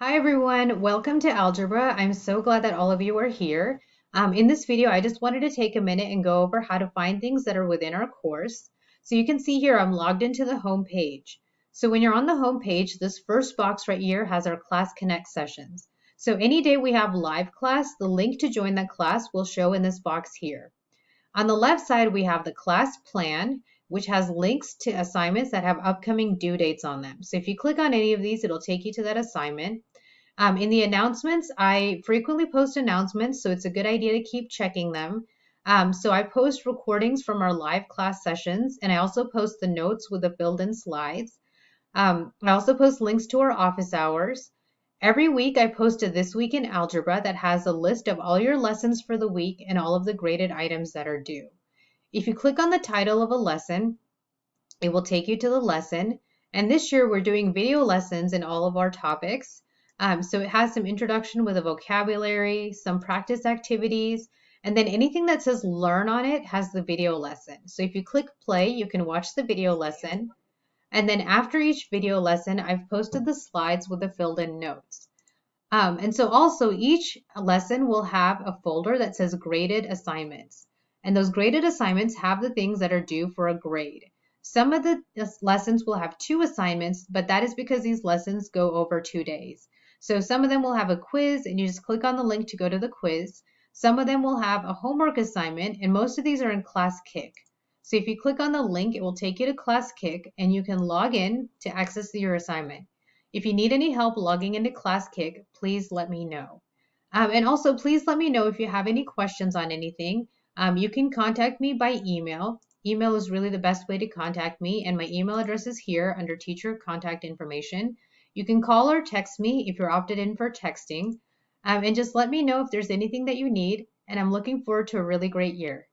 Hi everyone, welcome to Algebra. I'm so glad that all of you are here. In this video, I just wanted to take a minute and go over how to find things that are within our course. So you can see here, I'm logged into the home page. So when you're on the home page, this first box right here has our Class Connect sessions. So any day we have live class, the link to join that class will show in this box here. On the left side, we have the class plan, which has links to assignments that have upcoming due dates on them. So if you click on any of these, it'll take you to that assignment. In the announcements, I frequently post announcements, so it's a good idea to keep checking them. So I post recordings from our live class sessions, and I also post the notes with the filled-in slides. I also post links to our office hours. Every week, I post a This Week in Algebra that has a list of all your lessons for the week and all of the graded items that are due. If you click on the title of a lesson, it will take you to the lesson. And this year we're doing video lessons in all of our topics. So it has some introduction with a vocabulary, some practice activities, and then anything that says learn on it has the video lesson. So if you click play, you can watch the video lesson. And then after each video lesson, I've posted the slides with the filled in notes. And so also each lesson will have a folder that says graded assignments. And those graded assignments have the things that are due for a grade. Some of the lessons will have 2 assignments, but that is because these lessons go over 2 days. So some of them will have a quiz and you just click on the link to go to the quiz. Some of them will have a homework assignment and most of these are in Class Kick. So if you click on the link, it will take you to Class Kick and you can log in to access your assignment. If you need any help logging into Class Kick, please let me know. And also, please let me know if you have any questions on anything. You can contact me by email. Email is really the best way to contact me, and my email address is here under teacher contact information. You can call or text me if you're opted in for texting. And just let me know if there's anything that you need, and I'm looking forward to a really great year.